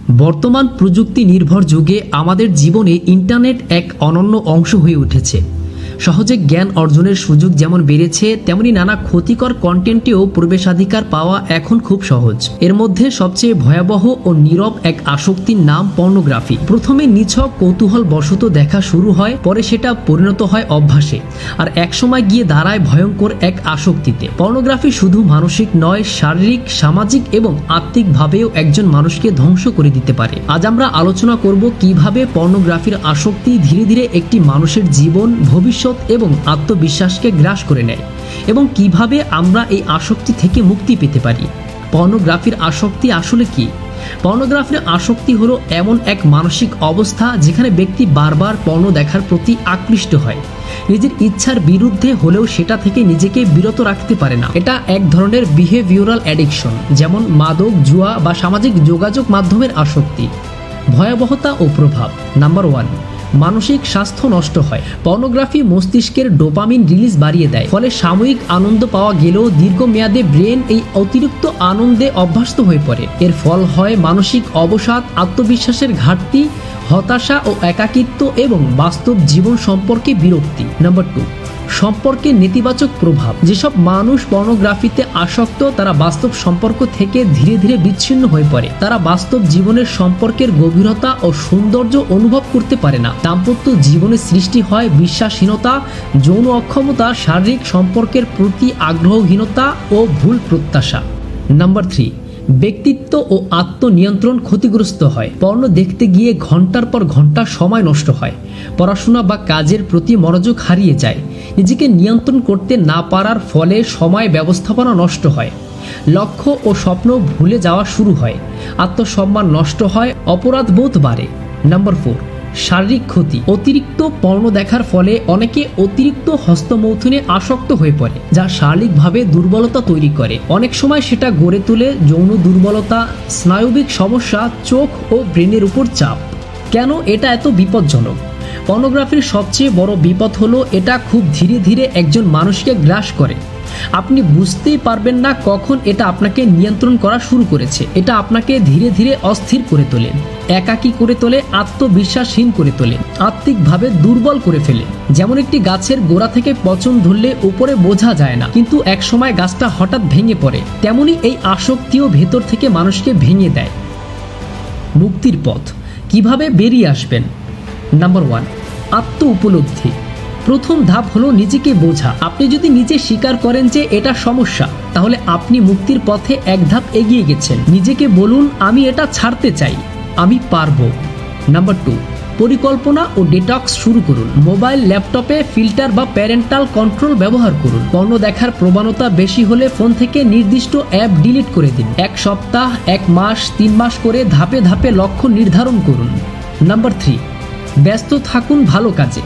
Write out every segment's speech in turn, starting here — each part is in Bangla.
বর্তমান প্রযুক্তি নির্ভর যুগে আমাদের জীবনে ইন্টারনেট এক অনন্য অংশ হয়ে উঠেছে। সহজে জ্ঞান অর্জনের সুযোগ যেমন বেড়েছে, তেমনি নানা ক্ষতিকর কন্টেন্টেও প্রবেশাধিকার পাওয়া এখন খুব সহজ। এর মধ্যে সবচেয়ে ভয়াবহ ও নীরব এক আসক্তির নাম পর্নোগ্রাফি। প্রথমে নিছক কৌতূহল বশত দেখা শুরু হয়, পরে সেটা পরিণত হয় অভ্যাসে, আর একসময় গিয়ে দাঁড়ায় ভয়ঙ্কর এক আসক্তিতে। পর্নোগ্রাফি শুধু মানসিক নয়, শারীরিক, সামাজিক এবং আত্মিকভাবেও একজন মানুষকে ধ্বংস করে দিতে পারে। আজ আমরা আলোচনা করব কিভাবে পর্নোগ্রাফির আসক্তি ধীরে ধীরে একটি মানুষের জীবন, ভবিষ্যৎ এবং আত্মবিশ্বাসকে গ্রাস করে নেয়, এবং কিভাবে আমরা এই আসক্তি থেকে মুক্তি পেতে পারি। পর্নোগ্রাফির আসক্তি আসলে কি? পর্নোগ্রাফির আসক্তি হলো এমন এক মানসিক অবস্থা যেখানে ব্যক্তি বারবার পর্নো দেখার প্রতি আকৃষ্ট হয়, নিজের ইচ্ছার বিরুদ্ধে হলেও সেটা থেকে নিজেকে বিরত রাখতে পারে না। এটা এক ধরনের বিহেভিওরাল অ্যাডিকশন, যেমন মাদক, জুয়া বা সামাজিক যোগাযোগ মাধ্যমের আসক্তি। ভয়াবহতা ও প্রভাব। নাম্বার 1, মানসিক স্বাস্থ্য নষ্ট হয়। পর্নোগ্রাফি মস্তিষ্কের ডোপামিন রিলিজ বাড়িয়ে দেয়, ফলে সাময়িক আনন্দ পাওয়া গেলেও দীর্ঘমেয়াদে ব্রেন এই অতিরিক্ত আনন্দে অভ্যস্ত হয়ে পড়ে। এর ফল হয় মানসিক অবসাদ, আত্মবিশ্বাসের ঘাটতি, হতাশা ও একাকিত্ব এবং বাস্তব জীবন সম্পর্কে বিরক্তি। নাম্বার 2, সম্পর্কে নেতিবাচক প্রভাব। যেসব মানুষ পর্নোগ্রাফিতে আসক্ত তারা বাস্তব সম্পর্ক থেকে ধীরে ধীরে বিচ্ছিন্ন হয়ে পড়ে। তারা বাস্তব জীবনের সম্পর্কের গভীরতা ও সৌন্দর্য অনুভব করতে পারে না। দাম্পত্য জীবনে সৃষ্টি হয় বিশ্বাসহীনতা, যৌন অক্ষমতা, শারীরিক সম্পর্কের প্রতি আগ্রহহীনতা ও ভুল প্রত্যাশা। নাম্বার 3, ব্যক্তিত্ব ও আত্মনিয়ন্ত্রণ ক্ষতিগ্রস্ত হয়। পর্ন দেখতে গিয়ে ঘন্টার পর ঘন্টা সময় নষ্ট হয়, পড়াশোনা বা কাজের প্রতি মনোযোগ হারিয়ে যায়। নিজেকে নিয়ন্ত্রণ করতে না পারার ফলে সময় ব্যবস্থাপনা নষ্ট হয়, লক্ষ্য ও স্বপ্ন ভুলে যাওয়া শুরু হয়, আত্মসম্মান নষ্ট হয়, অপরাধবোধ বাড়ে। নাম্বার 4, শারীরিক ক্ষতি। অতিরিক্ত পর্ন দেখার ফলে অনেকে অতিরিক্ত হস্তমৈথুনে আসক্ত হয়ে পড়ে, যা শারীরিকভাবে দুর্বলতা তৈরি করে। অনেক সময় সেটা গড়ে তোলে যৌন দুর্বলতা, স্নায়বিক সমস্যা, চোখ ও ব্রেনের উপর চাপ। কেন এটা এত বিপজ্জনক? পর্নোগ্রাফির সবচেয়ে বড় বিপদ হলো এটা খুব ধীরে ধীরে একজন মানুষকে গ্রাস করে। আপনি বুঝতেই পারবেন না কখন এটা আপনাকে নিয়ন্ত্রণ করা শুরু করেছে। এটা আপনাকে ধীরে ধীরে অস্থির করে তোলে, একাকী করে তোলে, আত্মবিশ্বাসহীন করে তোলে, আত্মিকভাবে দুর্বল করে ফেলে। যেমন একটি গাছের গোড়া থেকে পচন ধরলে উপরে বোঝা যায় না, কিন্তু একসময় গাছটা হঠাৎ ভেঙে পড়ে, তেমনি এই আসক্তিও ভেতর থেকে মানুষকে ভেঙে দেয়। মুক্তির পথ। কিভাবে বেরিয়ে আসবেন? নাম্বার 1, আত্ম উপলব্ধি। প্রথম ধাপ হলো নিজেকে বোঝা। আপনি যদি নিজে স্বীকার করেন যে এটা সমস্যা, তাহলে আপনি মুক্তির পথে এক ধাপ এগিয়ে গেছেন। নিজেকে বলুন, আমি এটা ছাড়তে চাই, আমি পারবো। নাম্বার 2, পরিকল্পনা ও ডেটক্স শুরু করুন। মোবাইল, ল্যাপটপে ফিল্টার বা প্যারেন্টাল কন্ট্রোল ব্যবহার করুন। পর্ন দেখার প্রবণতা বেশি হলে ফোন থেকে নির্দিষ্ট অ্যাপ ডিলিট করে দিন। 1 সপ্তাহ, 1 মাস, 3 মাস করে ধাপে ধাপে লক্ষ্য নির্ধারণ করুন। নাম্বার 3, ব্যস্ত থাকুন ভালো কাজে।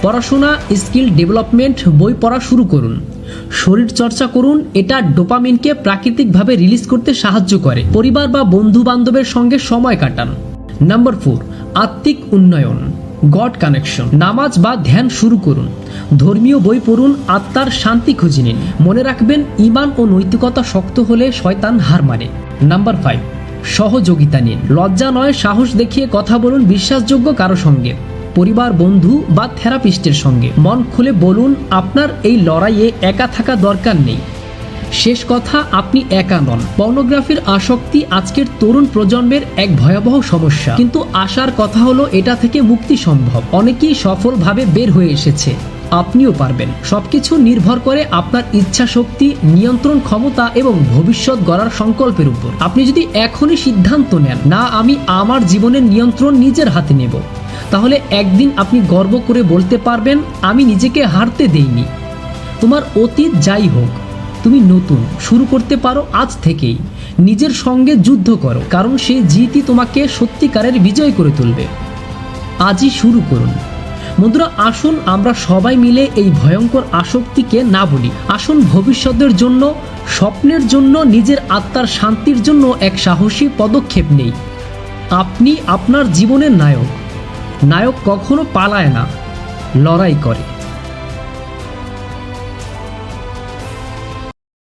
পড়াশোনা, স্কিল ডেভেলপমেন্ট, বই পড়া শুরু করুন। শরীর চর্চা করুন, এটা ডোপামিনকে প্রাকৃতিকভাবে রিলিজ করতে সাহায্য করে। পরিবার বা বন্ধু বান্ধবের সঙ্গে সময় কাটান। নাম্বার 4, আত্মিক উন্নয়ন, গড কানেকশন। নামাজ বা ধ্যান শুরু করুন। ধর্মীয় বই পড়ুন, আত্মার শান্তি খুঁজে নিন। মনে রাখবেন, ঈমান ও নৈতিকতা শক্ত হলে শয়তান হার মানে। নাম্বার 5, সহযোগিতা নিন। লজ্জা নয়, সাহস দেখিয়ে কথা বলুন বিশ্বাসযোগ্য কারো সঙ্গে, পরিবার, বন্ধু বা থেরাপিস্টের সঙ্গে। মন খুলে বলুন, আপনার এই লড়াইয়ে একা থাকা দরকার নেই। শেষ কথা, আপনি একা নন। পর্নোগ্রাফির আসক্তি আজকের তরুণ প্রজন্মের এক ভয়াবহ সমস্যা, কিন্তু আশার কথা হলো এটা থেকে মুক্তি সম্ভব। অনেকেই সফলভাবে বের হয়ে এসেছে, আপনিও পারবেন। সবকিছু নির্ভর করে আপনার ইচ্ছা শক্তি, নিয়ন্ত্রণ ক্ষমতা এবং ভবিষ্যৎ গড়ার সংকল্পের উপর। আপনি যদি এখনই সিদ্ধান্ত নেন, না আমি আমার জীবনের নিয়ন্ত্রণ নিজের হাতে নেব, তাহলে একদিন আপনি গর্ব করে বলতে পারবেন, আমি নিজেকে হারতে দেইনি। তোমার অতীত যাই হোক, তুমি নতুন শুরু করতে পারো আজ থেকেই। নিজের সঙ্গে যুদ্ধ করো, কারণ সেই জিতই তোমাকে সত্যিকারের বিজয় করে তুলবে। আজই শুরু করুন। বন্ধুরা, আসুন আমরা সবাই মিলে এই ভয়ঙ্কর আসক্তিকে না বলি। আসুন ভবিষ্যতের জন্য, স্বপ্নের জন্য, নিজের আত্মার শান্তির জন্য এক সাহসী পদক্ষেপ নেই। আপনি আপনার জীবনের নায়ক। নায়ক কখনো পালায় না, লড়াই করে।